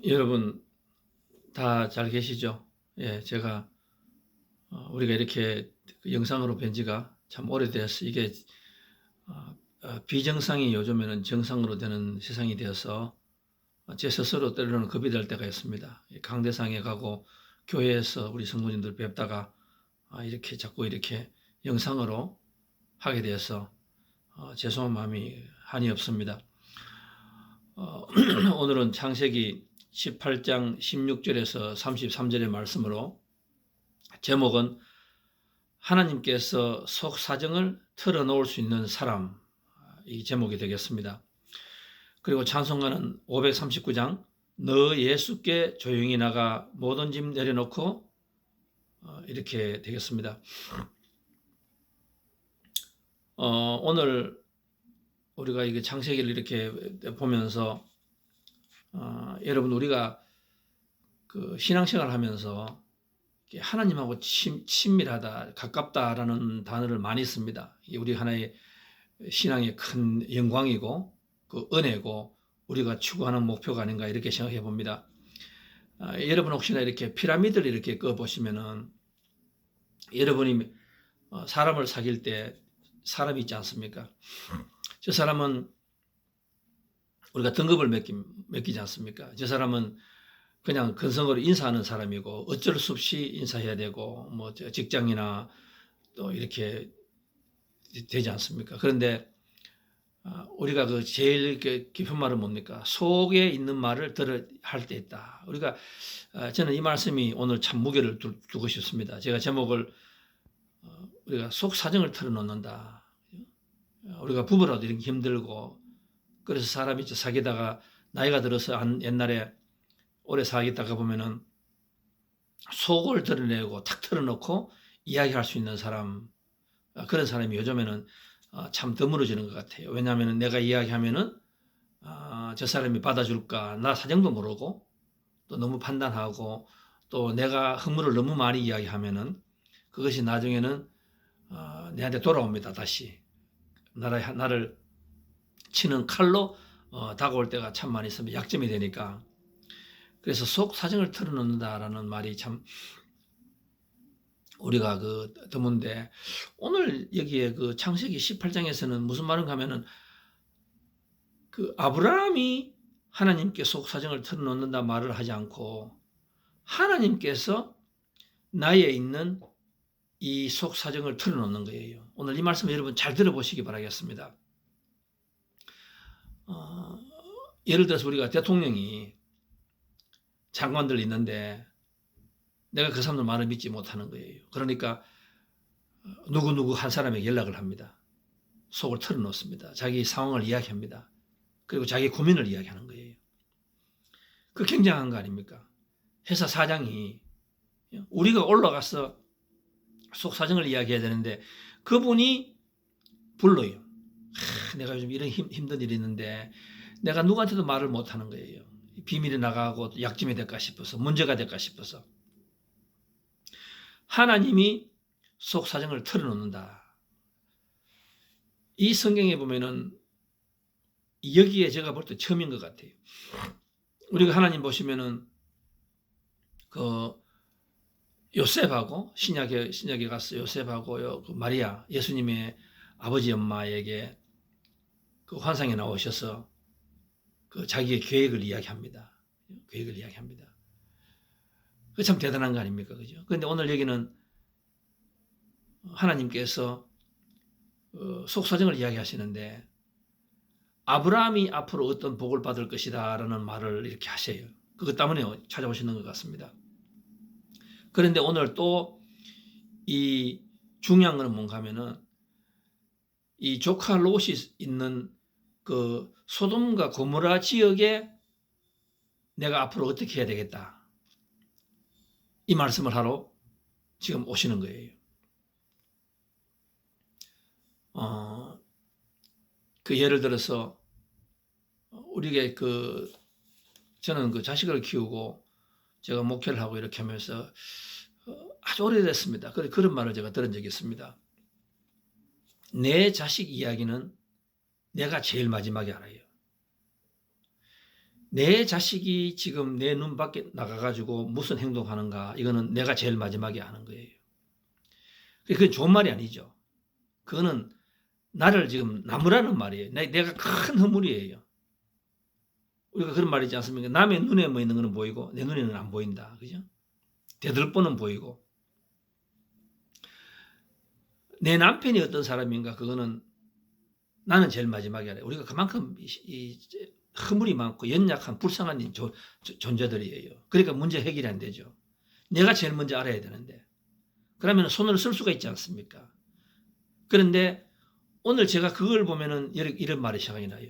여러분 다 잘 계시죠? 예, 제가 우리가 이렇게 영상으로 뵌 지가 참 오래되었어. 이게 비정상이 요즘에는 정상으로 되는 세상이 되어서 제 스스로 때로는 겁이 될 때가 있습니다. 강대상에 가고 교회에서 우리 성도님들 뵙다가 이렇게 자꾸 이렇게 영상으로 하게 되어서 죄송한 마음이 한이 없습니다. 오늘은 창세기 18장 16절에서 33절의 말씀으로 제목은 하나님께서 속 사정을 털어놓을 수 있는 사람, 이 제목이 되겠습니다. 그리고 찬송가는 539장 너 예수께 조용히 나가 모든 짐 내려놓고 이렇게 되겠습니다. 오늘 우리가 이게 창세기를 이렇게 보면서 여러분 우리가 그 신앙생활을 하면서 하나님하고 친밀하다, 가깝다라는 단어를 많이 씁니다. 이게 우리 하나의 신앙의 큰 영광이고 그 은혜고 우리가 추구하는 목표가 아닌가 이렇게 생각해 봅니다. 여러분 혹시나 이렇게 피라미드를 이렇게 그어 보시면은 여러분이 사람을 사귈 때 사람이 있지 않습니까? 저 사람은 우리가 등급을 매기지 않습니까? 저 사람은 그냥 근성으로 인사하는 사람이고 어쩔 수 없이 인사해야 되고 뭐 직장이나 또 이렇게 되지 않습니까? 그런데 우리가 그 제일 깊은 말은 뭡니까? 속에 있는 말을 들어야 할 때 있다. 우리가 저는 이 말씀이 오늘 참 무게를 두고 싶습니다. 제가 제목을 우리가 속 사정을 털어놓는다. 우리가 부부라도 이렇게 힘들고 그래서 사람이 사귀다가 나이가 들어서 옛날에 오래 사귀다가 보면은 속을 드러내고 탁 털어놓고 이야기할 수 있는 사람, 그런 사람이 요즘에는 참 드물어지는 것 같아요. 왜냐하면 내가 이야기하면은 저 사람이 받아줄까, 나 사정도 모르고 또 너무 판단하고 또 내가 허물을 너무 많이 이야기하면은 그것이 나중에는 내한테 돌아옵니다. 다시 나를 치는 칼로 다가올 때가 참 많이 있으면 약점이 되니까. 그래서 속 사정을 털어놓는다라는 말이 참 우리가 그 드문데 오늘 여기에 그 창세기 18장에서는 무슨 말인가 하면은 그 아브라함이 하나님께 속 사정을 털어놓는다 말을 하지 않고 하나님께서 나에 있는 이 속 사정을 털어놓는 거예요. 오늘 이 말씀 여러분 잘 들어보시기 바라겠습니다. 예를 들어서 우리가 대통령이 장관들 있는데 내가 그 사람들 말을 믿지 못하는 거예요. 그러니까 누구누구 한 사람에게 연락을 합니다. 속을 털어놓습니다. 자기 상황을 이야기합니다. 그리고 자기 고민을 이야기하는 거예요. 그 굉장한 거 아닙니까? 회사 사장이 우리가 올라가서 속 사정을 이야기해야 되는데 그분이 불러요. 내가 요즘 이런 힘든 일이 있는데 내가 누구한테도 말을 못하는 거예요. 비밀이 나가고 약점이 될까 싶어서 문제가 될까 싶어서. 하나님이 속 사정을 털어놓는다. 이 성경에 보면은 여기에 제가 볼 때 처음인 것 같아요. 우리가 하나님 보시면은 그 요셉하고 신약에 가서 요셉하고 그 마리아 예수님의 아버지 엄마에게 그 환상에 나오셔서 그 자기의 계획을 이야기합니다. 계획을 이야기합니다. 그 참 대단한 거 아닙니까? 그죠? 그런데 오늘 여기는 하나님께서 속사정을 이야기하시는데 아브라함이 앞으로 어떤 복을 받을 것이다 라는 말을 이렇게 하세요. 그것 때문에 찾아오시는 것 같습니다. 그런데 오늘 또 이 중요한 것은 뭔가 하면은 이 조카 롯이 있는 그 소돔과 고모라 지역에 내가 앞으로 어떻게 해야 되겠다. 이 말씀을 하러 지금 오시는 거예요. 그 예를 들어서 우리에게 저는 그 자식을 키우고 제가 목회를 하고 이렇게 하면서 아주 오래됐습니다. 그런 말을 제가 들은 적이 있습니다. 내 자식 이야기는 내가 제일 마지막에 알아요. 내 자식이 지금 내 눈 밖에 나가가지고 무슨 행동하는가, 이거는 내가 제일 마지막에 아는 거예요. 그건 좋은 말이 아니죠. 그거는 나를 지금 나무라는 말이에요. 내가 큰 허물이에요. 우리가 그런 말이 있지 않습니까? 남의 눈에 뭐 있는 거는 보이고 내 눈에는 안 보인다. 그죠? 대들보는 보이고. 내 남편이 어떤 사람인가, 그거는 나는 제일 마지막에 알아요. 우리가 그만큼 이 허물이 많고 연약한 불쌍한 존재들이에요. 그러니까 문제 해결이 안 되죠. 내가 제일 먼저 알아야 되는데. 그러면 손을 쓸 수가 있지 않습니까? 그런데 오늘 제가 그걸 보면은 이런 말이 생각이 나요.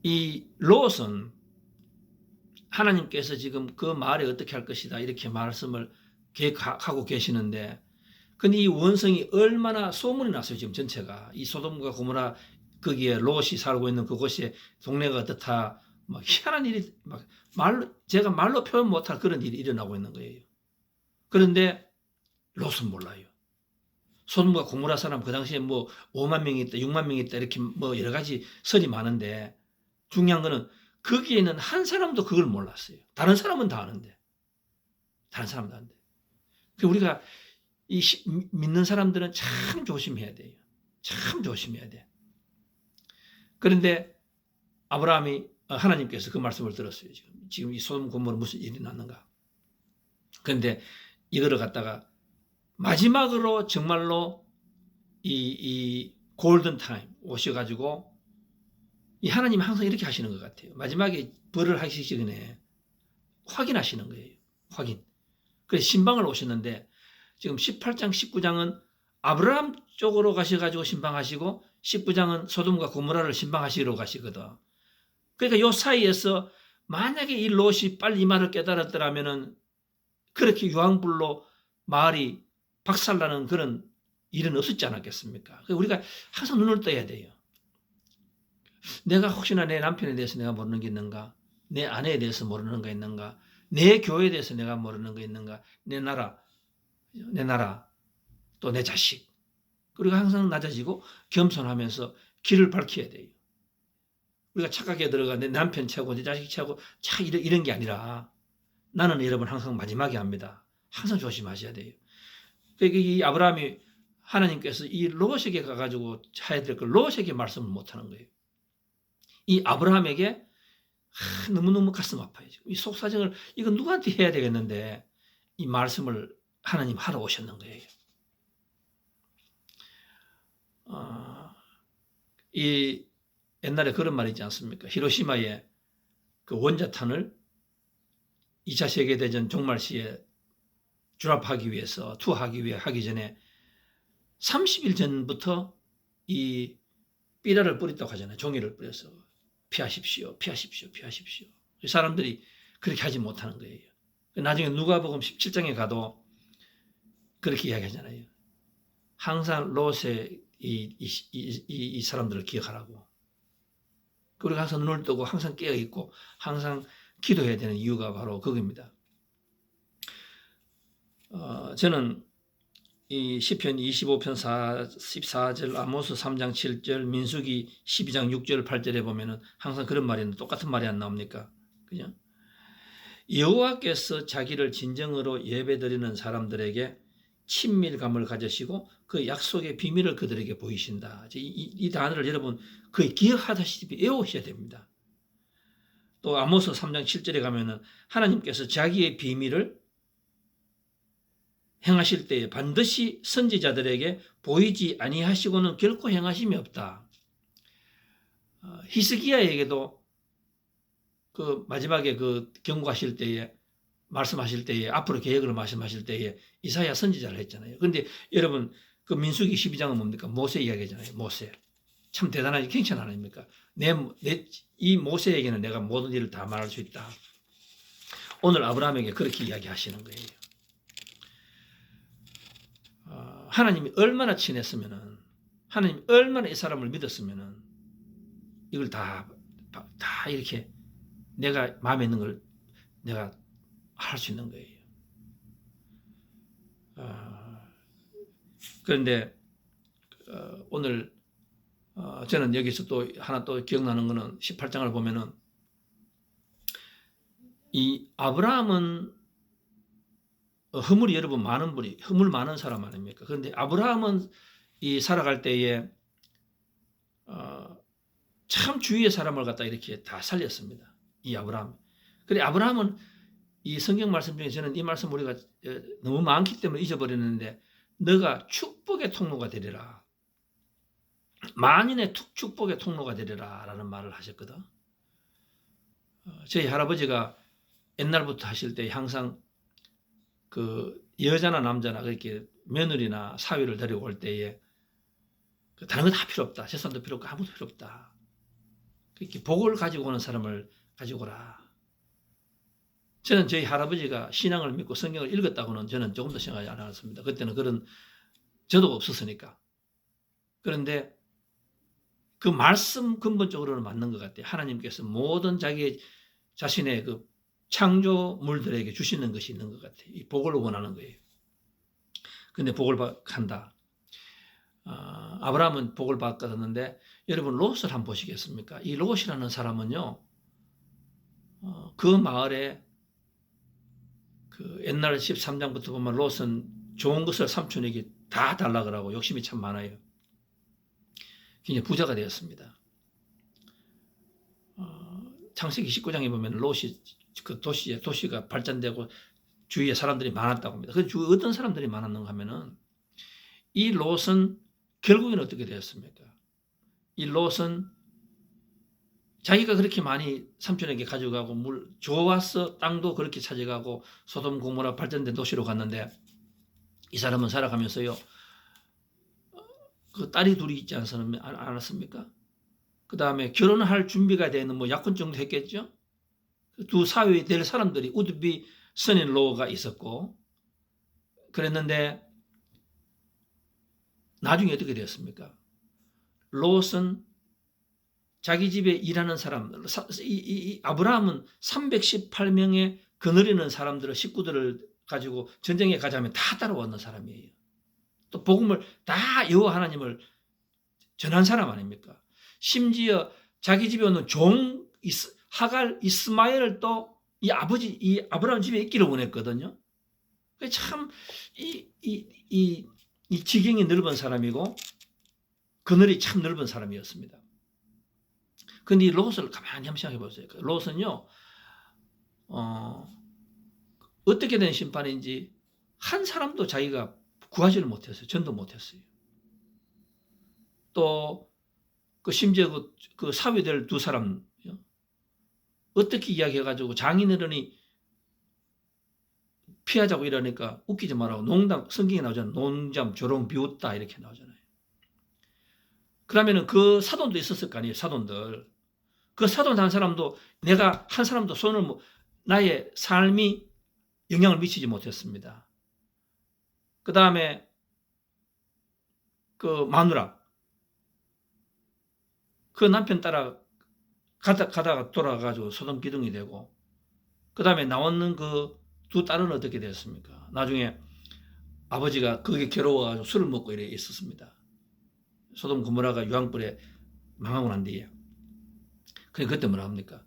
이 롯은 하나님께서 지금 그 말에 어떻게 할 것이다 이렇게 말씀을 계획하고 계시는데, 근데 이 원성이 얼마나 소문이 났어요. 지금 전체가 이 소돔과 고모라, 거기에 롯이 살고 있는 그곳에 동네가 어떻다, 막 희한한 일이, 막 제가 말로 표현 못할 그런 일이 일어나고 있는 거예요. 그런데 롯은 몰라요. 소돔과 고모라 사람 그 당시에 뭐 5만 명이 있다, 6만 명이 있다, 이렇게 뭐 여러 가지 설이 많은데, 중요한 거는 거기에는 한 사람도 그걸 몰랐어요. 다른 사람은 다 아는데. 다른 사람도 아는데. 우리가 믿는 사람들은 참 조심해야 돼요. 참 조심해야 돼. 그런데 하나님께서 그 말씀을 들었어요. 지금 이 소돔 고모라 무슨 일이 났는가. 그런데 이거를 갖다가 마지막으로 정말로 이 골든 타임 오셔가지고, 이 하나님은 항상 이렇게 하시는 것 같아요. 마지막에 벌을 하시기 전에 확인하시는 거예요. 확인. 그래서 신방을 오셨는데, 지금 18장, 19장은 아브라함 쪽으로 가셔가지고 신방하시고, 19장은 소돔과 고모라를 신방하시러 가시거든. 그러니까 요 사이에서 만약에 이 롯이 빨리 이 말을 깨달았더라면은 그렇게 유황불로 마을이 박살나는 그런 일은 없었지 않았겠습니까? 우리가 항상 눈을 떠야 돼요. 내가 혹시나 내 남편에 대해서 내가 모르는 게 있는가? 내 아내에 대해서 모르는 게 있는가? 내 교회에 대해서 내가 모르는 게 있는가? 내 나라, 또 내 자식. 그리고 항상 낮아지고 겸손하면서 길을 밝혀야 돼요. 우리가 착하게 들어가 내 남편 최고, 내 자식 최고, 이런 게 아니라, 나는 여러분 항상 마지막에 합니다. 항상 조심하셔야 돼요. 그러니까 이 아브라함이, 하나님께서 이 롯에게 가가지고 해야 될 걸 롯에게 말씀을 못하는 거예요. 이 아브라함에게 너무너무 가슴 아파요. 이 속사정을 이거 누구한테 해야 되겠는데, 이 말씀을 하나님 하러 오셨는 거예요. 이 옛날에 그런 말이 있지 않습니까? 히로시마에 그 원자탄을 2차 세계대전 종말 시에 투하하기 위해 하기 전에 30일 전부터 이 삐라를 뿌렸다고 하잖아요. 종이를 뿌려서 피하십시오. 사람들이 그렇게 하지 못하는 거예요. 나중에 누가복음 17장에 가도 그렇게 이야기하잖아요. 항상 롯의 이 사람들을 기억하라고. 그리고 항상 눈을 뜨고 항상 깨어있고 항상 기도해야 되는 이유가 바로 그겁니다. 저는 이 시편 25편 14절, 아모스 3장 7절, 민수기 12장 6절 8절에 보면은 항상 그런 말이 있는데 똑같은 말이 안 나옵니까? 그죠? 여호와께서 자기를 진정으로 예배드리는 사람들에게 친밀감을 가지시고 그 약속의 비밀을 그들에게 보이신다. 이 단어를 여러분 거의 기억하다시피 외우셔야 됩니다. 또 아모스 3장 7절에 가면은 하나님께서 자기의 비밀을 행하실 때에 반드시 선지자들에게 보이지 아니하시고는 결코 행하심이 없다. 히스기야에게도 그 마지막에 그 경고하실 때에 말씀하실 때에 앞으로 계획을 말씀하실 때에 이사야 선지자를 했잖아요. 그런데 여러분 그 민수기 12장은 뭡니까? 모세 이야기잖아요. 모세. 참 대단한 칭찬 아닙니까? 이 모세에게는 내가 모든 일을 다 말할 수 있다. 오늘 아브라함에게 그렇게 이야기하시는 거예요. 하나님이 얼마나 친했으면은, 하나님이 얼마나 이 사람을 믿었으면은, 이걸 다 이렇게 내가 마음에 있는 걸 내가 할 수 있는 거예요. 그런데, 오늘, 저는 여기서 또 하나 또 기억나는 거는 18장을 보면은 이 아브라함은 허물이 여러분 많은 분이 허물 많은 사람 아닙니까? 그런데 아브라함은 이 살아갈 때에 참 주위의 사람을 갖다 이렇게 다 살렸습니다. 이 아브라함. 그래 아브라함은 이 성경 말씀 중에 저는 이 말씀 우리가 너무 많기 때문에 잊어버렸는데 너가 축복의 통로가 되리라. 만인의 축복의 통로가 되리라 라는 말을 하셨거든. 저희 할아버지가 옛날부터 하실 때 항상 그 여자나 남자나 그렇게 며느리나 사위를 데리고 올 때에 다른 거 다 필요 없다. 재산도 필요 없고 아무도 필요 없다. 그렇게 복을 가지고 오는 사람을 가지고 오라. 저는 저희 할아버지가 신앙을 믿고 성경을 읽었다고는 저는 조금도 생각하지 않았습니다. 그때는 그런 저도 없었으니까. 그런데 그 말씀 근본적으로는 맞는 것 같아요. 하나님께서 모든 자기 자신의 그 창조물들에게 주시는 것이 있는 것 같아요. 이 복을 원하는 거예요. 근데 복을 한다. 아브라함은 복을 받았는데 여러분 롯을 한번 보시겠습니까? 이 롯이라는 사람은요. 그 마을에 그 옛날 13장부터 보면 롯은 좋은 것을 삼촌에게 다 달라 그러고 욕심이 참 많아요. 굉장히 부자가 되었습니다. 창세기 19장에 보면 롯이 그 도시가 발전되고 주위에 사람들이 많았다고 합니다. 그 주위에 어떤 사람들이 많았는가 하면은 이 롯은 결국에는 어떻게 되었습니까? 이 롯은 자기가 그렇게 많이 삼촌에게 가져가고 물 좋았어 땅도 그렇게 찾아가고 소돔 고모라 발전된 도시로 갔는데 이 사람은 살아가면서요 그 딸이 둘이 있지 않았습니까? 그 다음에 결혼할 준비가 되는 뭐 약혼 정도 했겠죠? 두 사위 될 사람들이 우드비 선인 로가 있었고 그랬는데 나중에 어떻게 되었습니까? 롯은 자기 집에 일하는 사람, 아브라함은 318명의 거느리는 사람들을 식구들을 가지고 전쟁에 가자면 다 따라왔는 사람이에요. 또 복음을 다 여호와 하나님을 전한 사람 아닙니까? 심지어 자기 집에 오는 종 하갈 이스마엘을 또 이 아버지 이 아브라함 집에 있기를 원했거든요. 참 이 지경이 넓은 사람이고 그늘이 참 넓은 사람이었습니다. 근데 이 롯을 가만히 한번 생각해 보세요. 롯은요, 어떻게 된 심판인지 한 사람도 자기가 구하지를 못했어요. 전도 못했어요. 또, 심지어 그 사위될 두 사람, 어떻게 이야기해가지고 장인어른이 피하자고 이러니까 웃기지 말라고 농담, 성경에 나오잖아요. 농담, 조롱, 비웃다 이렇게 나오잖아요. 그러면은 그 사돈도 있었을 거 아니에요. 사돈들. 그 사돈 한 사람도 내가 한 사람도 손을 나의 삶이 영향을 미치지 못했습니다. 그 다음에 그 마누라 그 남편 따라 가다가 돌아가가지고 소돔 기둥이 되고 그 다음에 나오는 그 두 딸은 어떻게 됐습니까? 나중에 아버지가 거기에 괴로워가지고 술을 먹고 이래 있었습니다. 소돔 고모라가 유황불에 망하고 난 뒤에. 그때 뭐라 합니까?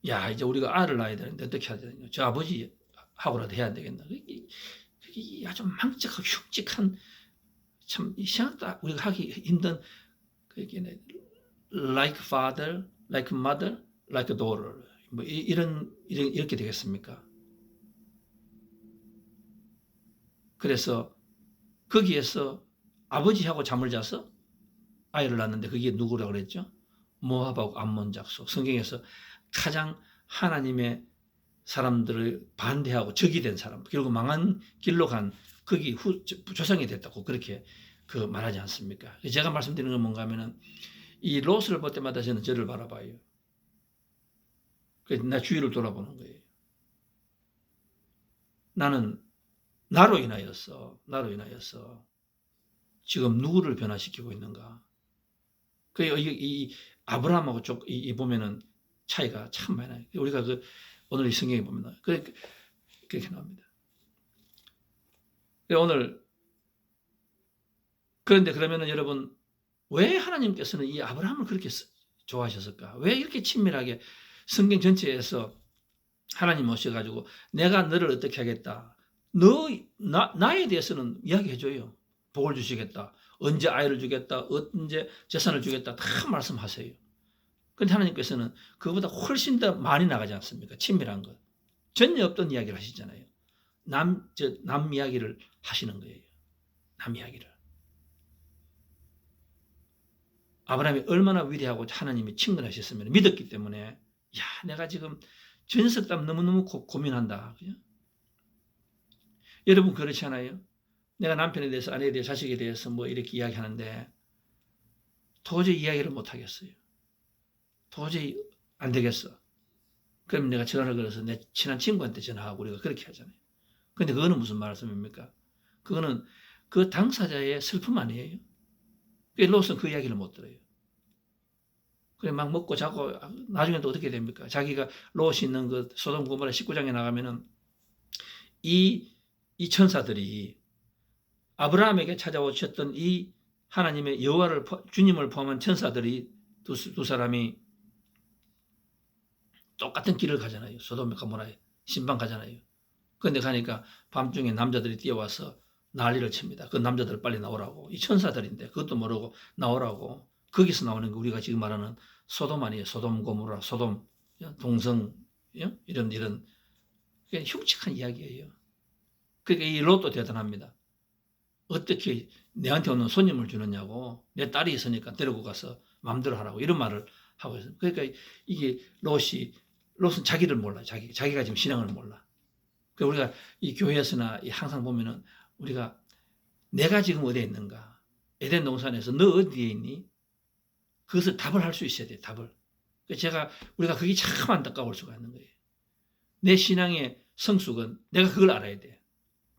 야, 이제 우리가 알을 낳아야 되는데 어떻게 해야 되냐? 저 아버지하고라도 해야 되겠나? 이게 아주 망측하고 흉측한 참 이상하다. 우리가 하기 힘든 like father, like mother, like daughter. 뭐 이렇게 되겠습니까? 그래서 거기에서 아버지하고 잠을 자서 아이를 낳았는데 그게 누구라고 그랬죠? 모압하고 암몬 족속. 성경에서 가장 하나님의 사람들을 반대하고 적이 된 사람, 결국 망한 길로 간 거기 조상이 됐다고 그렇게 말하지 않습니까? 제가 말씀드리는 건 뭔가 하면은 이 롯을 볼 때마다 저는 저를 바라봐요. 그래서 나 주위를 돌아보는 거예요. 나는 나로 인하여서 지금 누구를 변화시키고 있는가? 이 아브라함하고 보면은 차이가 참 많이 나요. 우리가 오늘 이 성경에 보면 그렇게 나옵니다. 오늘 그런데 그러면은 여러분 왜 하나님께서는 이 아브라함을 그렇게 좋아하셨을까? 왜 이렇게 친밀하게 성경 전체에서 하나님 오셔가지고 내가 너를 어떻게 하겠다. 나에 대해서는 이야기해줘요. 복을 주시겠다. 언제 아이를 주겠다. 언제 재산을 주겠다. 다 말씀하세요. 그런데 하나님께서는 그보다 훨씬 더 많이 나가지 않습니까? 친밀한 것. 전혀 없던 이야기를 하시잖아요. 남 이야기를 하시는 거예요. 남 이야기를. 아브라함이 얼마나 위대하고 하나님이 친근하셨으면 믿었기 때문에 야, 내가 지금 전석담 너무너무 고민한다. 그죠? 여러분 그렇지 않아요? 내가 남편에 대해서 아내에 대해서 자식에 대해서 뭐 이렇게 이야기하는데 도저히 이야기를 못 하겠어요. 도저히 안 되겠어. 그럼 내가 전화를 걸어서 내 친한 친구한테 전화하고 우리가 그렇게 하잖아요. 근데 그거는 무슨 말씀입니까? 그거는 그 당사자의 슬픔 아니에요? 롯은 그 이야기를 못 들어요. 그래 막 먹고 자고 나중에 또 어떻게 됩니까? 자기가 롯이 있는 그 소돔 고모라 19장에 나가면은 이 천사들이 아브라함에게 찾아오셨던 이 하나님의 여호와를 주님을 포함한 천사들이 두 사람이 똑같은 길을 가잖아요. 소돔과 고모라에 신방 가잖아요. 그런데 가니까 밤중에 남자들이 뛰어와서 난리를 칩니다. 그 남자들 빨리 나오라고. 이 천사들인데 그것도 모르고 나오라고. 거기서 나오는 게 우리가 지금 말하는 소돔 아니에요. 소돔 고모라, 소돔, 동성, 이런 흉측한 이야기예요. 그러니까 이 롯도 대단합니다. 어떻게 내한테 오는 손님을 주느냐고. 내 딸이 있으니까 데리고 가서 마음대로 하라고. 이런 말을 하고 있어요. 그러니까 이게 롯은 자기를 몰라요. 자기가 지금 신앙을 몰라. 우리가 이 교회에서나 항상 보면은 우리가 내가 지금 어디에 있는가? 에덴 동산에서 너 어디에 있니? 그것을 답을 할 수 있어야 돼요. 답을. 우리가 그게 참 안타까울 수가 있는 거예요. 내 신앙의 성숙은 내가 그걸 알아야 돼.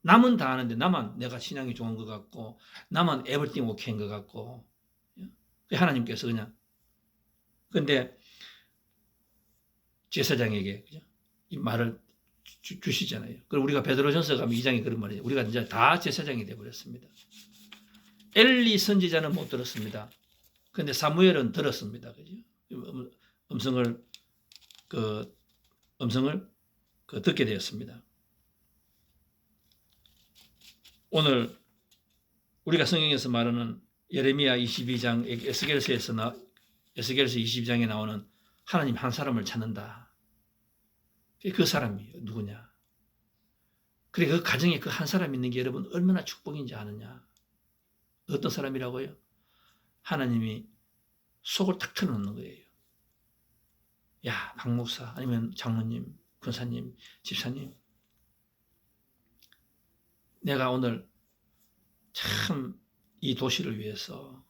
남은 다 아는데 나만 내가 신앙이 좋은 것 같고 나만 에브리띵 오케이인 것 같고 하나님께서 그냥 근데 제사장에게 이 말을 주시잖아요. 그리고 우리가 베드로전서 가면 2장에 그런 말이에요. 우리가 이제 다 제사장이 되어버렸습니다. 엘리 선지자는 못 들었습니다. 그런데 사무엘은 들었습니다. 그죠? 음성을 듣게 되었습니다. 오늘 우리가 성경에서 말하는 예레미야 22장 에스겔서에서 22장에 나오는 하나님 한 사람을 찾는다. 그 사람이 누구냐? 그래 그 가정에 그 한 사람 있는 게 여러분 얼마나 축복인지 아느냐? 어떤 사람이라고요? 하나님이 속을 탁 틀어놓는 거예요. 야, 박 목사 아니면 장로님, 권사님, 집사님, 내가 오늘 참 이 도시를 위해서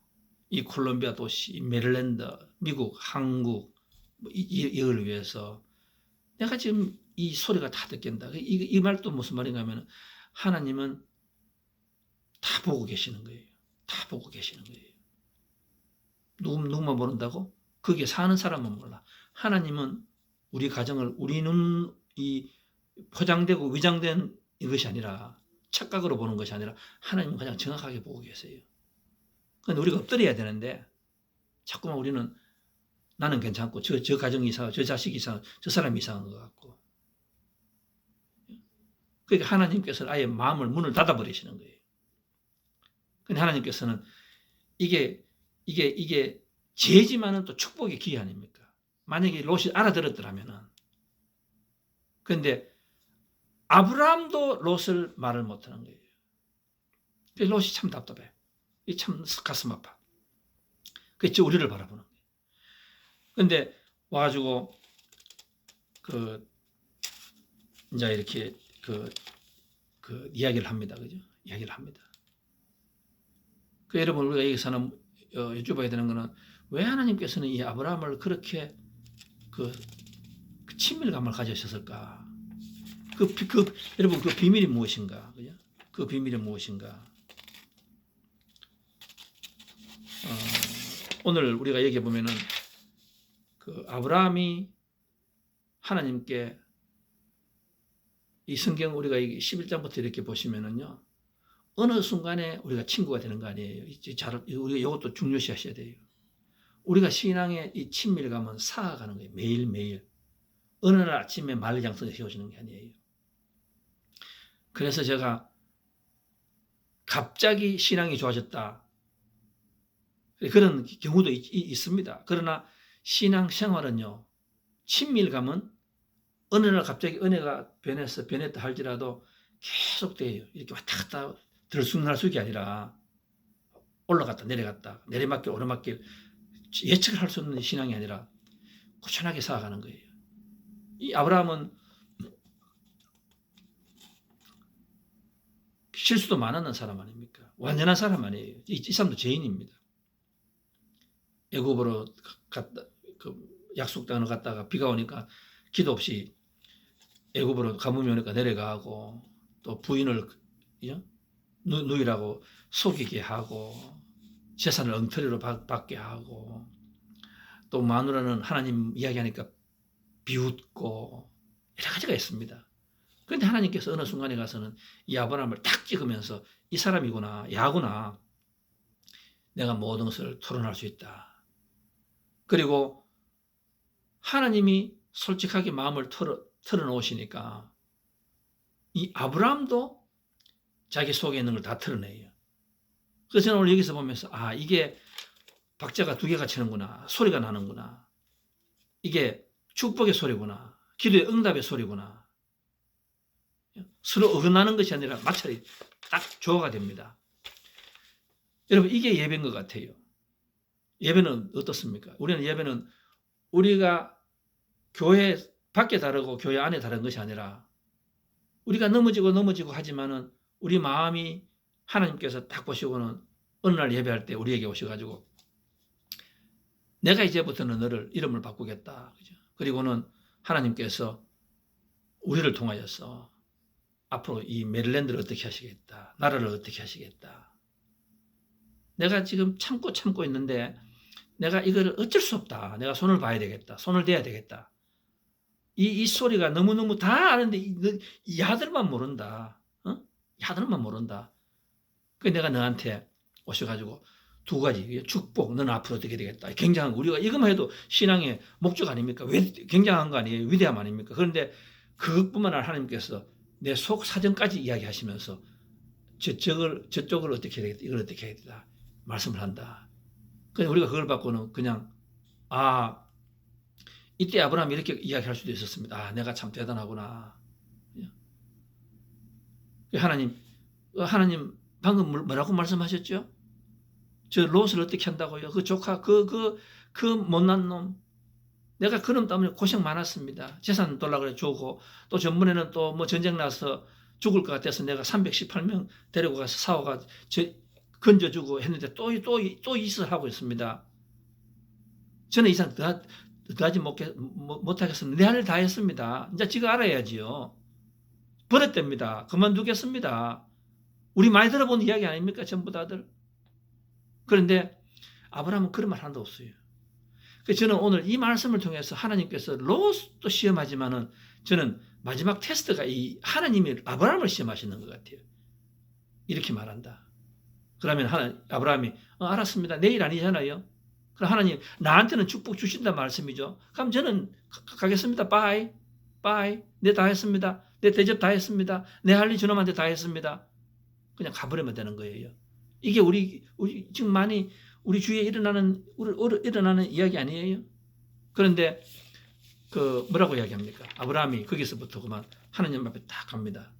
이 콜롬비아 도시, 메릴랜드, 미국, 한국 이걸 위해서 내가 지금 이 소리가 다 듣겠다. 이 말도 무슨 말인가 하면 하나님은 다 보고 계시는 거예요. 다 보고 계시는 거예요. 누구만 모른다고? 거기에 사는 사람은 몰라. 하나님은 우리 가정을 우리는 이 포장되고 위장된 이것이 아니라 착각으로 보는 것이 아니라 하나님은 가장 정확하게 보고 계세요. 그런데 우리가 엎드려야 되는데 자꾸만 우리는 나는 괜찮고 저 가정이 이상하고 저 자식이 이상하고 저 사람이 이상한 것 같고 그러니까 하나님께서는 아예 문을 닫아버리시는 거예요. 근데 하나님께서는 이게 죄지만은 또 축복의 기회 아닙니까? 만약에 롯이 알아들었더라면은. 그런데 아브라함도 롯을 말을 못하는 거예요. 롯이 참 답답해. 참 가슴 아파. 그치 우리를 바라보는 거예요. 그런데 와가지고 이제 이렇게 이야기를 합니다. 그죠? 이야기를 합니다. 여러분 우리가 여기서는 여쭤봐야 되는 거는 왜 하나님께서는 이 아브라함을 그렇게 친밀감을 가지셨을까? 여러분 그 비밀이 무엇인가? 그죠? 그 비밀이 무엇인가? 오늘 우리가 여기 보면은 아브라함이 하나님께 이 성경 우리가 11장부터 이렇게 보시면은요. 어느 순간에 우리가 친구가 되는 거 아니에요. 우리가 이것도 중요시 하셔야 돼요. 우리가 신앙의 이 친밀감은 쌓아가는 거예요. 매일매일. 어느 날 아침에 만리장성에 세워지는 게 아니에요. 그래서 제가 갑자기 신앙이 좋아졌다. 그런 경우도 있습니다. 그러나 신앙 생활은요, 친밀감은 어느 날 갑자기 은혜가 변했다 할지라도 계속돼요. 이렇게 왔다 갔다 들쑥날쑥이 아니라 올라갔다 내려갔다 내리막길 오르막길 예측을 할 수 없는 신앙이 아니라 꾸준하게 살아가는 거예요. 이 아브라함은 실수도 많았는 사람 아닙니까? 완전한 사람 아니에요. 이 사람도 죄인입니다. 애굽으로 갔다, 약속 땅을 갔다가 비가 오니까 기도 없이 애굽으로 가뭄이 오니까 내려가고, 또 부인을 누이라고 속이게 하고, 재산을 엉터리로 받게 하고, 또 마누라는 하나님 이야기하니까 비웃고, 여러 가지가 있습니다. 그런데 하나님께서 어느 순간에 가서는 이 아브라함을 딱 찍으면서 이 사람이구나, 야구나, 내가 모든 것을 토론할 수 있다. 그리고 하나님이 솔직하게 마음을 털어놓으시니까 이 아브라함도 자기 속에 있는 걸 다 털어내요. 그래서 저는 오늘 여기서 보면서 이게 박자가 두 개가 치는구나, 소리가 나는구나, 이게 축복의 소리구나, 기도의 응답의 소리구나. 서로 어긋나는 것이 아니라 마찰이 딱 조화가 됩니다. 여러분, 이게 예배인 것 같아요. 예배는 어떻습니까? 예배는 우리가 교회 밖에 다르고 교회 안에 다른 것이 아니라 우리가 넘어지고 하지만은 우리 마음이 하나님께서 딱 보시고는 어느 날 예배할 때 우리에게 오셔가지고 내가 이제부터는 너를 이름을 바꾸겠다. 그죠? 그리고는 하나님께서 우리를 통하여서 앞으로 이 메릴랜드를 어떻게 하시겠다. 나라를 어떻게 하시겠다. 내가 지금 참고 있는데 내가 이걸 어쩔 수 없다. 내가 손을 봐야 되겠다. 손을 대야 되겠다. 이 소리가 너무너무 다 아는데 이 아들만 모른다. 이 아들만 모른다. 그래서 내가 너한테 오셔가지고 두 가지 축복, 너는 앞으로 어떻게 되겠다. 굉장한 우리가 이것만 해도 신앙의 목적 아닙니까? 굉장한 거 아니에요? 위대함 아닙니까? 그런데 그것뿐만 아니라 하나님께서 내 속 사정까지 이야기하시면서 저쪽을 어떻게 해야 되겠다. 이걸 어떻게 해야 되겠다. 말씀을 한다. 그래서 우리가 그걸 받고는 그냥 이때 아브라함이 이렇게 이야기할 수도 있었습니다. 내가 참 대단하구나. 하나님 방금 뭐라고 말씀하셨죠? 저 롯을 어떻게 한다고요? 그 조카 그 못난 놈. 내가 그놈 때문에 고생 많았습니다. 재산 돌라 그래 주고, 또 전번에는 또 뭐 전쟁 나서 죽을 것 같아서 내가 318명 데리고 가서 사오가 건져주고 했는데 또 이슬 하고 있습니다. 저는 이상 더하지 못하겠습니다. 내 할 일 다 했습니다. 이제 지가 알아야지요. 버렸답니다. 그만두겠습니다. 우리 많이 들어본 이야기 아닙니까? 전부 다들. 그런데 아브라함은 그런 말 하나도 없어요. 그래서 저는 오늘 이 말씀을 통해서 하나님께서 롯도 시험하지만은 저는 마지막 테스트가 이 하나님이 아브라함을 시험하시는 것 같아요. 이렇게 말한다. 그러면 아브라함이 알았습니다. 내일 아니잖아요. 그럼 하나님 나한테는 축복 주신다 말씀이죠. 그럼 저는 가겠습니다. 바이. 내 다 했습니다. 내 대접 다 했습니다. 내 할 일 저놈한테 다 했습니다. 그냥 가버리면 되는 거예요. 이게 우리 지금 많이 우리 주위에 일어나는 이야기 아니에요? 그런데 뭐라고 이야기합니까? 아브라함이 거기서부터 그만 하나님 앞에 딱 갑니다.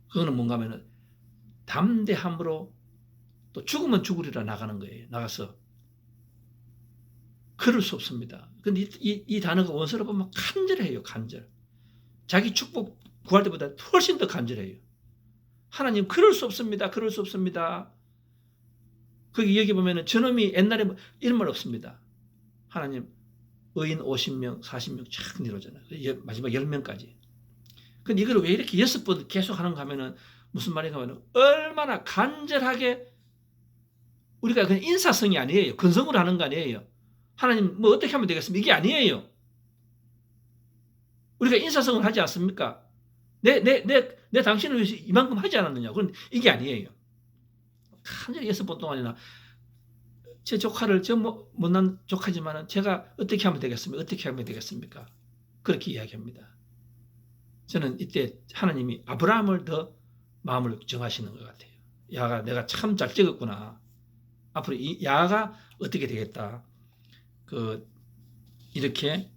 그거는 뭔가 하면은 담대함으로 또 죽으면 죽으리라 나가는 거예요. 나가서 그럴 수 없습니다. 근데 이 단어가 원서로 보면 간절해요. 간절. 자기 축복 구할 때보다 훨씬 더 간절해요. 하나님 그럴 수 없습니다. 그럴 수 없습니다. 여기 보면은 저놈이 옛날에 이런 말 없습니다. 하나님 의인 50명, 40명 쫙 내려오잖아요. 마지막 10명까지. 근데 이걸 왜 이렇게 6번 계속 하는가 하면은 무슨 말인가 하면은 얼마나 간절하게 우리가 그냥 인사성이 아니에요. 근성으로 하는 거 아니에요. 하나님 뭐 어떻게 하면 되겠습니까? 이게 아니에요. 우리가 인사성을 하지 않습니까? 내 당신을 위해서 이만큼 하지 않았느냐. 그런데 이게 아니에요. 간절히 6번 동안이나 제 조카를 못난 조카지만은 제가 어떻게 하면 되겠습니까? 어떻게 하면 되겠습니까? 그렇게 이야기합니다. 저는 이때 하나님이 아브라함을 더 마음을 정하시는 것 같아요. 야가 내가 참 잘 찍었구나. 앞으로 이 야가 어떻게 되겠다. 이렇게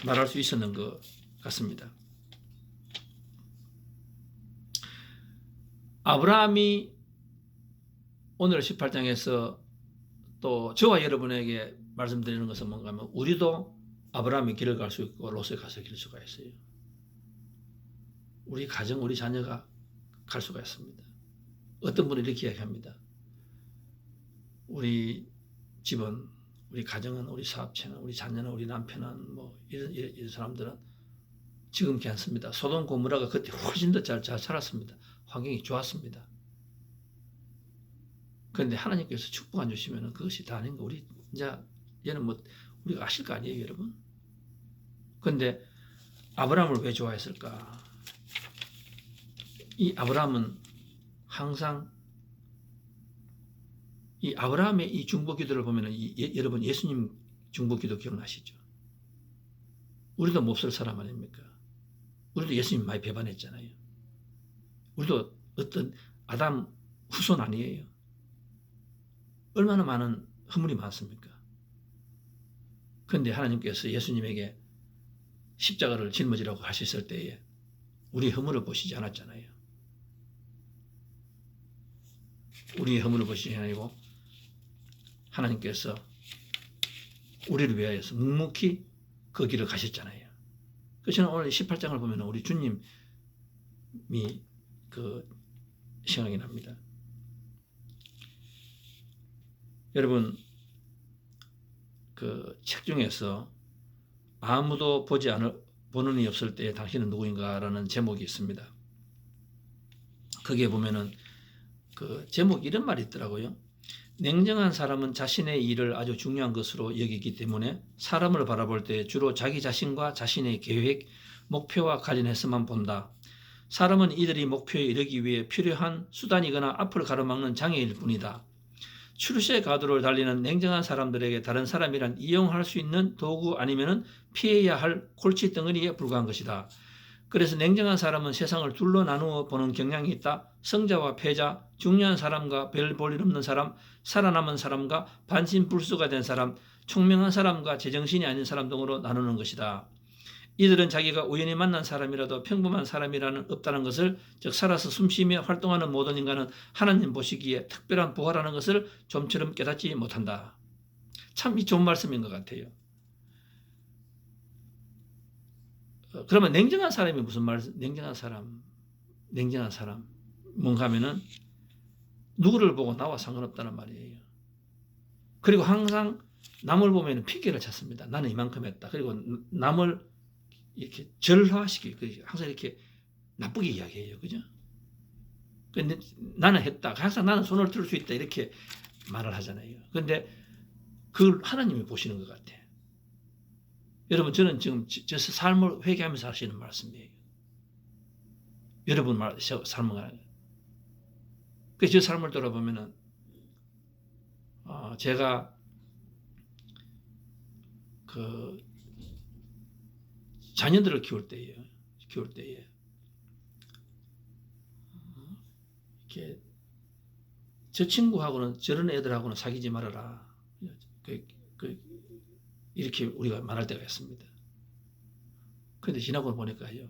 말할 수 있었는 것 같습니다. 아브라함이 오늘 18장에서 또 저와 여러분에게 말씀드리는 것은 뭔가 하면 우리도 아브라함의 길을 갈 수 있고 롯의 가서 길 수가 있어요. 우리 가정, 우리 자녀가 갈 수가 있습니다. 어떤 분은 이렇게 이야기합니다. 우리 집은, 우리 가정은, 우리 사업체는, 우리 자녀는, 우리 남편은 뭐 이런 사람들은 지금 괜찮습니다. 소돔 고모라가 그때 훨씬 더 잘 살았습니다. 환경이 좋았습니다. 그런데 하나님께서 축복 안 주시면 그것이 다 아닌 거 우리 이제 얘는 뭐 우리가 아실 거 아니에요, 여러분? 그런데 아브라함을 왜 좋아했을까? 이 아브라함은 항상 이 아브라함의 이 중보기도를 보면 여러분 예수님 중보기도 기억나시죠? 우리도 몹쓸 사람 아닙니까? 우리도 예수님 많이 배반했잖아요. 우리도 어떤 아담 후손 아니에요. 얼마나 많은 허물이 많습니까? 그런데 하나님께서 예수님에게 십자가를 짊어지라고 하셨을 때에 우리의 허물을 보시지 않았잖아요. 우리의 허물을 보시지 아니고 하나님께서 우리를 위하여서 묵묵히 그 길을 가셨잖아요. 그래서 저는 오늘 18장을 보면 우리 주님이 생각이 납니다. 여러분, 그 책 중에서 아무도 보는 이 없을 때 당신은 누구인가라는 제목이 있습니다. 거기에 보면은 그 제목 이런 말이 있더라고요. 냉정한 사람은 자신의 일을 아주 중요한 것으로 여기기 때문에 사람을 바라볼 때 주로 자기 자신과 자신의 계획, 목표와 관련해서만 본다. 사람은 이들이 목표에 이르기 위해 필요한 수단이거나 앞을 가로막는 장애일 뿐이다. 출세 가도를 달리는 냉정한 사람들에게 다른 사람이란 이용할 수 있는 도구 아니면 피해야 할 골칫덩어리에 불과한 것이다. 그래서 냉정한 사람은 세상을 둘로 나누어 보는 경향이 있다. 성자와 패자, 중요한 사람과 별 볼 일 없는 사람, 살아남은 사람과 반신불수가 된 사람, 총명한 사람과 제정신이 아닌 사람 등으로 나누는 것이다. 이들은 자기가 우연히 만난 사람이라도 평범한 사람이라는 없다는 것을, 즉 살아서 숨쉬며 활동하는 모든 인간은 하나님 보시기에 특별한 부활하는 것을 좀처럼 깨닫지 못한다. 참 이 좋은 말씀인 것 같아요. 그러면 냉정한 사람이 무슨 말이죠? 냉정한 사람 뭔가 하면은 누구를 보고 나와 상관없다는 말이에요. 그리고 항상 남을 보면 핑계를 찾습니다. 나는 이만큼 했다. 그리고 남을 이렇게 절하시키, 항상 이렇게 나쁘게 이야기해요. 그죠? 근데 나는 했다. 항상 나는 손을 들 수 있다. 이렇게 말을 하잖아요. 근데 그걸 하나님이 보시는 것 같아. 여러분, 저는 지금 저 삶을 회개하면서 하시는 말씀이에요. 여러분 삶을. 그래서 저 삶을 돌아보면은, 제가 그 자녀들을 키울 때에 이렇게 저 친구하고는 저런 애들하고는 사귀지 말아라. 이렇게 우리가 말할 때가 있습니다. 그런데 지나고 보니까요,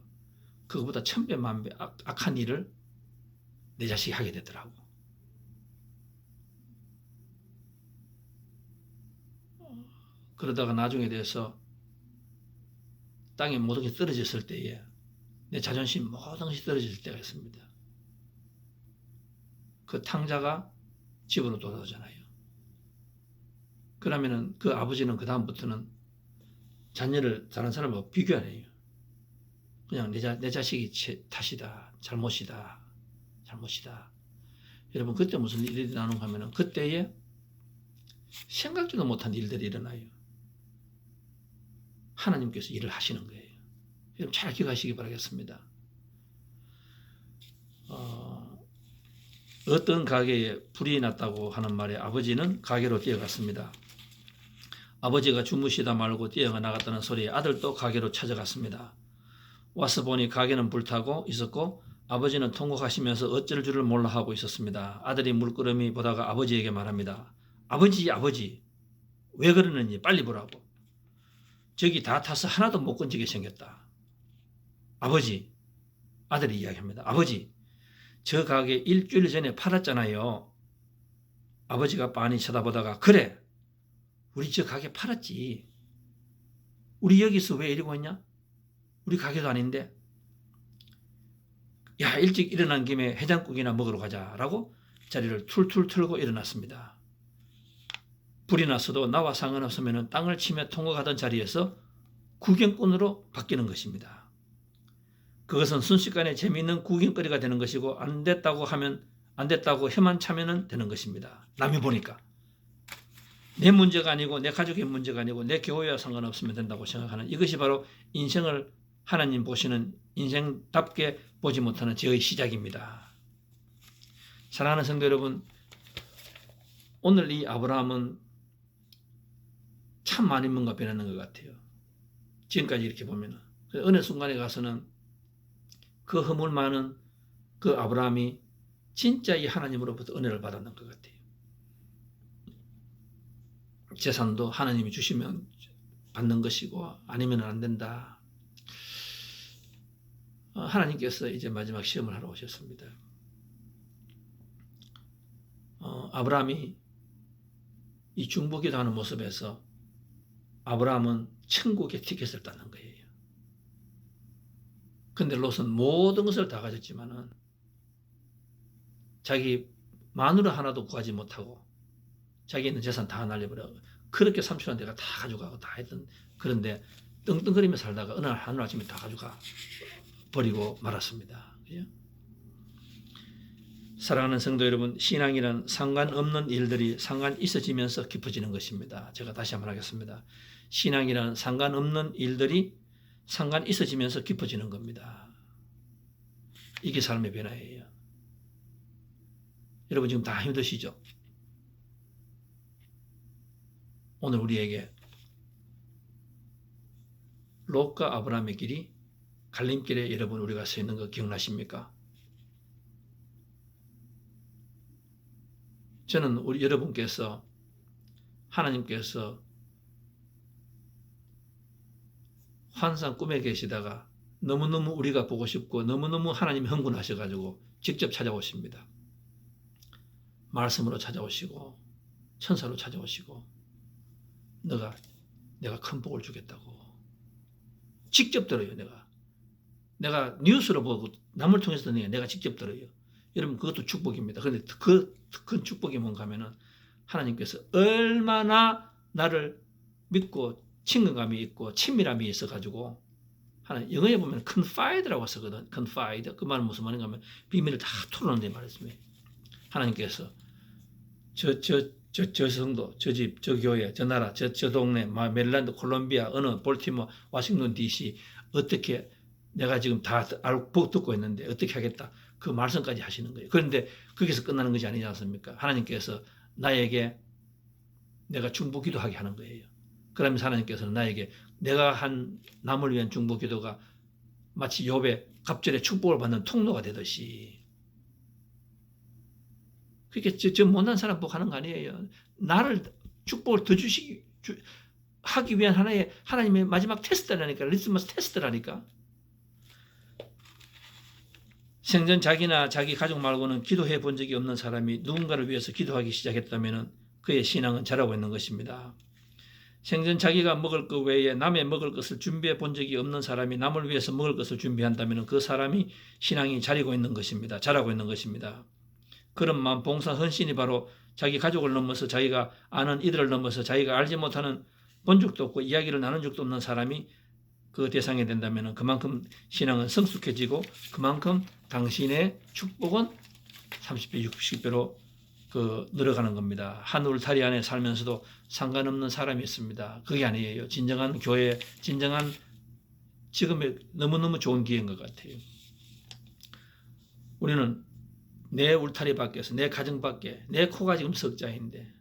그거보다 1000배 만배 악한 일을 내 자식이 하게 되더라고. 그러다가 나중에 돼서 땅에 모든 게 떨어졌을 때에 내 자존심 모든 것이 떨어질 때가 있습니다. 그 탕자가 집으로 돌아오잖아요. 그러면은 그 아버지는 그 다음부터는 자녀를 다른 사람하고 비교 안 해요. 그냥 내 자식이 탓이다, 잘못이다. 여러분, 그때 무슨 일이 나는가 하면은 그때에 생각지도 못한 일들이 일어나요. 하나님께서 일을 하시는 거예요. 여러분 잘 기억하시기 바라겠습니다. 어떤 가게에 불이 났다고 하는 말에 아버지는 가게로 뛰어갔습니다. 아버지가 주무시다 말고 뛰어가 나갔다는 소리에 아들도 가게로 찾아갔습니다. 와서 보니 가게는 불타고 있었고 아버지는 통곡하시면서 어쩔 줄을 몰라 하고 있었습니다. 아들이 물끄러미 보다가 아버지에게 말합니다. 아버지, 아버지, 왜 그러는지 빨리 보라고. 저기 다 타서 하나도 못 건지게 생겼다. 아버지, 아들이 이야기합니다. 아버지, 저 가게 일주일 전에 팔았잖아요. 아버지가 빤히 쳐다보다가 그래, 우리 저 가게 팔았지. 우리 여기서 왜 이러고 있냐? 우리 가게도 아닌데. 야, 일찍 일어난 김에 해장국이나 먹으러 가자라고 자리를 툴툴 털고 일어났습니다. 불이 났어도 나와 상관없으면 땅을 치며 통곡하던 자리에서 구경꾼으로 바뀌는 것입니다. 그것은 순식간에 재미있는 구경거리가 되는 것이고 안 됐다고 혀만 차면 되는 것입니다. 남이 보니까. 내 문제가 아니고 내 가족의 문제가 아니고 내 교회와 상관없으면 된다고 생각하는 이것이 바로 인생을 하나님 보시는 인생답게 보지 못하는 죄의 시작입니다. 사랑하는 성도 여러분, 오늘 이 아브라함은 참 많이 뭔가 변하는 것 같아요. 지금까지 이렇게 보면 어느 순간에 가서는 그 허물 많은 그 아브라함이 진짜 이 하나님으로부터 은혜를 받았는 것 같아요. 재산도 하나님이 주시면 받는 것이고 아니면 안 된다. 하나님께서 이제 마지막 시험을 하러 오셨습니다. 아브라함이 이 중보기도하는 모습에서 아브라함은 천국의 티켓을 땄는 거예요. 근데 롯은 모든 것을 다 가졌지만은 자기 마누라 하나도 구하지 못하고 자기 있는 재산 다 날려버려. 그렇게 삼촌한 데가 다 가져가고 다 했던, 그런데 떵떵거리며 살다가 어느 날 하늘아침에 다 가져가 버리고 말았습니다. 그죠? 사랑하는 성도 여러분, 신앙이란 상관없는 일들이 상관 있어지면서 깊어지는 것입니다. 제가 다시 한번 하겠습니다. 신앙이란 상관없는 일들이 상관 있어지면서 깊어지는 겁니다. 이게 삶의 변화예요. 여러분 지금 다 힘드시죠? 오늘 우리에게 롯과 아브라함의 길이 갈림길에 여러분 우리가 서 있는 거 기억나십니까? 저는 우리 여러분께서 하나님께서 환상 꿈에 계시다가 너무너무 우리가 보고 싶고 너무너무 하나님이 흥분하셔가지고 직접 찾아오십니다. 말씀으로 찾아오시고 천사로 찾아오시고 내가 큰 복을 주겠다고 직접 들어요. 내가 뉴스로 보고 남을 통해서 듣는 게 내가 직접 들어요. 여러분 그것도 축복입니다. 그런데 그 큰 축복이 뭔가 하면은 하나님께서 얼마나 나를 믿고 친근감이 있고 친밀함이 있어가지고 하나님 영어에 보면 confide라고 쓰거든. confide. 그 말은 무슨 말인가 하면 비밀을 다 털어놓는 말씀이에요. 하나님께서 저 성도, 저 집, 저 교회, 저 나라, 저 동네, 메릴랜드, 콜롬비아, 어느 볼티모, 워싱턴 DC 어떻게 내가 지금 다 알고 듣고 있는데 어떻게 하겠다. 그 말씀까지 하시는 거예요. 그런데 거기서 끝나는 것이 아니지 않습니까? 하나님께서 나에게 내가 중보기도하게 하는 거예요. 그러면서 하나님께서는 나에게 내가 한 남을 위한 중보기도가 마치 욥의 갑절에 축복을 받는 통로가 되듯이 그렇게 저 못난 사람 복하는 거 아니에요. 나를 축복을 더 하기 위한 하나님의 마지막 테스트라니까. 리트머스 테스트라니까. 생전 자기나 자기 가족 말고는 기도해 본 적이 없는 사람이 누군가를 위해서 기도하기 시작했다면 그의 신앙은 자라고 있는 것입니다. 생전 자기가 먹을 것 외에 남의 먹을 것을 준비해 본 적이 없는 사람이 남을 위해서 먹을 것을 준비한다면 그 사람이 신앙이 자라고 있는 것입니다. 그런 마음, 봉사, 헌신이 바로 자기 가족을 넘어서 자기가 아는 이들을 넘어서 자기가 알지 못하는 본 적도 없고 이야기를 나눈 적도 없는 사람이 그 대상이 된다면 그만큼 신앙은 성숙해지고 그만큼 당신의 축복은 30배, 60배로 늘어가는 겁니다. 한 울타리 안에 살면서도 상관없는 사람이 있습니다. 그게 아니에요. 진정한 교회, 진정한 지금의 너무너무 좋은 기회인 것 같아요. 우리는 내 울타리 밖에서 내 가정 밖에 내 코가 지금 석자인데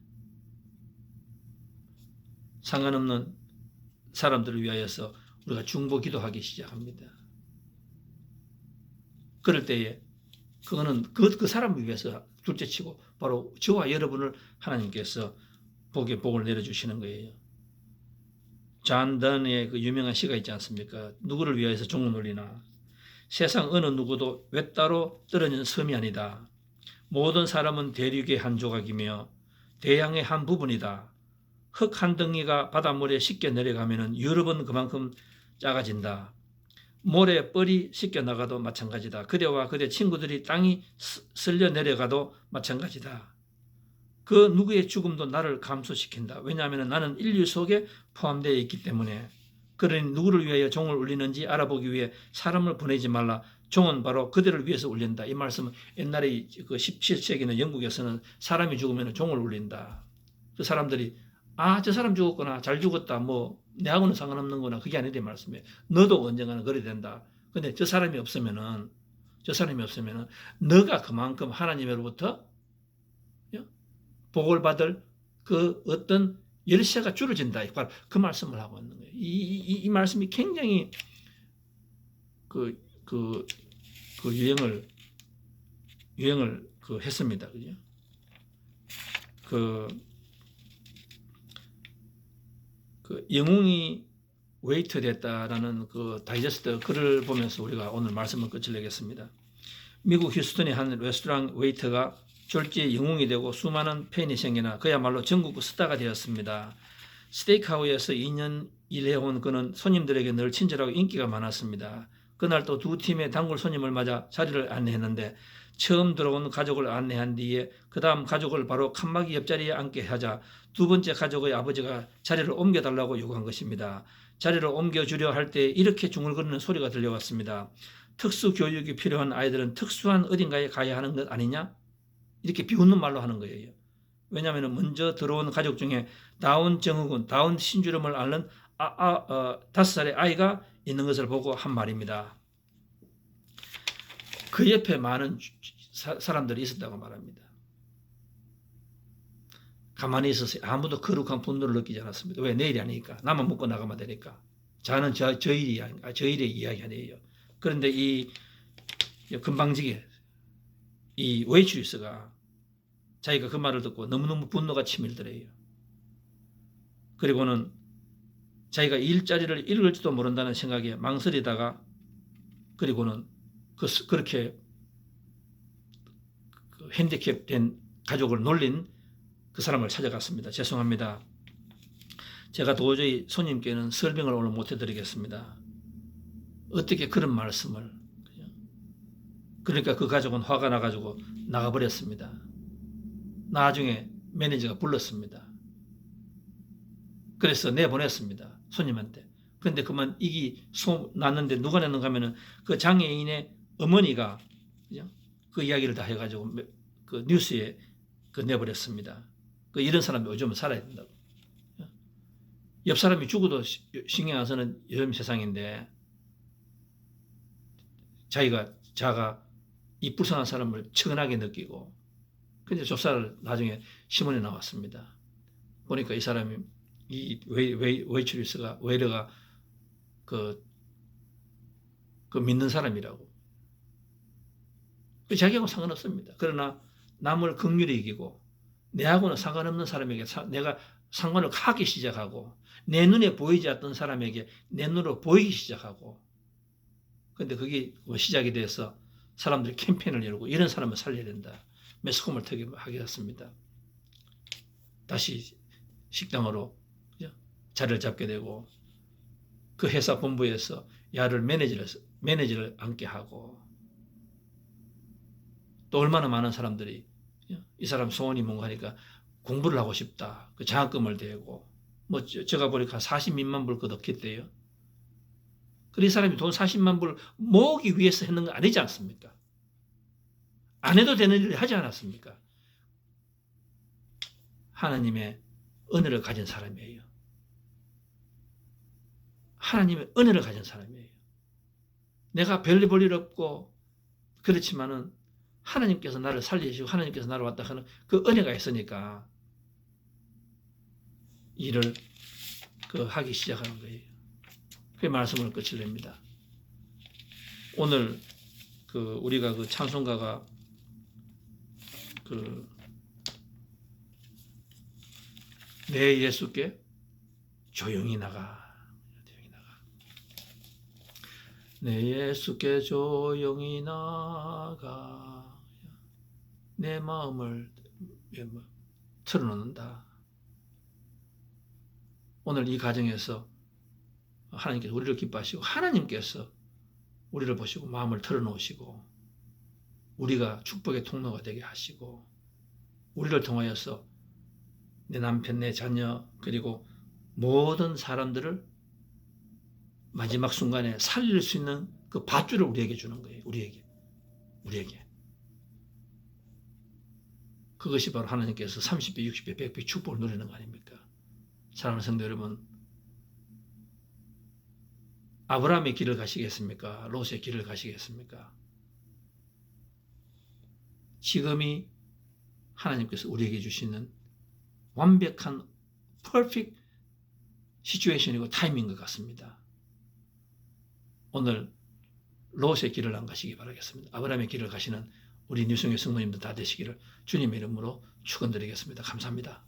상관없는 사람들을 위하여서 우리가 중보 기도하기 시작합니다. 그럴 때에 그거는 그 사람을 위해서 둘째치고 바로 저와 여러분을 하나님께서 복을 내려주시는 거예요. 존 던의 그 유명한 시가 있지 않습니까? 누구를 위하여서 종을 올리나? 세상 어느 누구도 외따로 떨어진 섬이 아니다. 모든 사람은 대륙의 한 조각이며 대양의 한 부분이다. 흙 한 덩이가 바닷물에 씻겨 내려가면 유럽은 그만큼 작아진다. 모래 뻘이 씻겨 나가도 마찬가지다. 그대와 그대 친구들이 땅이 쓸려 내려가도 마찬가지다. 그 누구의 죽음도 나를 감소시킨다. 왜냐하면 나는 인류 속에 포함되어 있기 때문에. 그러니 누구를 위하여 종을 울리는지 알아보기 위해 사람을 보내지 말라. 종은 바로 그들을 위해서 울린다. 이 말씀은 옛날에 그 17세기는 영국에서는 사람이 죽으면 종을 울린다. 그 사람들이 저 사람 죽었구나. 잘 죽었다. 뭐 내하고는 상관없는 거나 그게 아니라 말씀이에요. 너도 언젠가는 그래야 된다. 근데 저 사람이 없으면은 너가 그만큼 하나님으로부터 복을 받을 그 어떤 열쇠가 줄어진다. 그 말씀을 하고 있는 거예요. 이 말씀이 굉장히 그 유행을 했습니다. 그죠? 그 영웅이 웨이트 됐다라는 그 다이제스트 글을 보면서 우리가 오늘 말씀을 끝내겠습니다. 미국 휴스턴의 한 레스토랑 웨이터가 졸지에 영웅이 되고 수많은 팬이 생기나 그야말로 전국 스타가 되었습니다. 스테이크하우스에서 2년 일해온 그는 손님들에게 늘 친절하고 인기가 많았습니다. 그날 또 두 팀의 단골 손님을 맞아 자리를 안내했는데 처음 들어온 가족을 안내한 뒤에 그 다음 가족을 바로 칸막이 옆자리에 앉게 하자 두 번째 가족의 아버지가 자리를 옮겨달라고 요구한 것입니다. 자리를 옮겨주려 할 때 이렇게 중얼거리는 소리가 들려왔습니다. 특수 교육이 필요한 아이들은 특수한 어딘가에 가야 하는 것 아니냐? 이렇게 비웃는 말로 하는 거예요. 왜냐하면 먼저 들어온 가족 중에 다운 증후군, 다운 신주름을 앓는 5살의 아이가 있는 것을 보고 한 말입니다. 그 옆에 많은 사람들이 있었다고 말합니다. 가만히 있어서 아무도 거룩한 분노를 느끼지 않았습니다. 왜? 내일이 아니니까. 나만 먹고 나가면 되니까. 저는 저 일의 이야기 아니에요. 그런데 이 금방지게 이 웨이트리스가 자기가 그 말을 듣고 너무너무 분노가 치밀더래요. 그리고는 자기가 일자리를 잃을지도 모른다는 생각에 망설이다가 그리고는 그렇게 핸디캡된 가족을 놀린 그 사람을 찾아갔습니다. 죄송합니다. 제가 도저히 손님께는 설명을 오늘 못 해드리겠습니다. 어떻게 그런 말씀을. 그러니까 그 가족은 화가 나가지고 나가버렸습니다. 나중에 매니저가 불렀습니다. 그래서 내보냈습니다. 손님한테. 그런데 그만 이기 났는데 누가 냈는가 하면은 그 장애인의 어머니가 그 이야기를 다 해가지고 그 뉴스에 내버렸습니다. 이런 사람이 요즘은 살아야 된다고. 옆 사람이 죽어도 신경 안 쓰는 요즘 세상인데 자가 이 불쌍한 사람을 측은하게 느끼고 근데 조사를 나중에 신문에 나왔습니다. 보니까 이 사람이 이 웨이트리스가 웨이터가 그 믿는 사람이라고. 자기하고는 상관없습니다. 그러나 남을 긍휼히 여기고 내하고는 상관없는 사람에게 내가 상관을 하기 시작하고 내 눈에 보이지 않던 사람에게 내 눈으로 보이기 시작하고 근데 그게 시작이 돼서 사람들이 캠페인을 열고 이런 사람을 살려야 된다. 매스컴을 하게 됐습니다. 다시 식당으로 자리를 잡게 되고 그 회사 본부에서 야를 매니저를 앉게 하고 또 얼마나 많은 사람들이 이 사람 소원이 뭔가 하니까 공부를 하고 싶다. 그 장학금을 대고 뭐 제가 보니까 40몇만 불 거뒀겠대요. 그리고 이 사람이 돈 40만 불 모으기 위해서 했는 거 아니지 않습니까? 안 해도 되는 일을 하지 않았습니까? 하나님의 은혜를 가진 사람이에요. 하나님의 은혜를 가진 사람이에요. 내가 별일 볼 일 없고 그렇지만은 하나님께서 나를 살리시고 하나님께서 나를 왔다 하는 그 은혜가 있으니까 일을 하기 시작하는 거예요. 그 말씀을 끝을 냅니다. 오늘 우리가 찬송가가 내 예수께 조용히 나가. 내 예수께 조용히 나가. 내 마음을 털어놓는다. 오늘 이 가정에서 하나님께서 우리를 기뻐하시고 하나님께서 우리를 보시고 마음을 털어놓으시고 우리가 축복의 통로가 되게 하시고 우리를 통하여서 내 남편, 내 자녀 그리고 모든 사람들을 마지막 순간에 살릴 수 있는 그 밧줄을 우리에게 주는 거예요. 우리에게. 그것이 바로 하나님께서 30배, 60배, 100배 축복을 누리는 거 아닙니까? 사랑하는 성도 여러분, 아브라함의 길을 가시겠습니까? 롯의 길을 가시겠습니까? 지금이 하나님께서 우리에게 주시는 완벽한 퍼펙트 시츄에이션이고 타임인 것 같습니다. 오늘 롯의 길을 안 가시기 바라겠습니다. 아브라함의 길을 가시는 우리 뉴성의 성도님들 다 되시기를 주님의 이름으로 축원드리겠습니다. 감사합니다.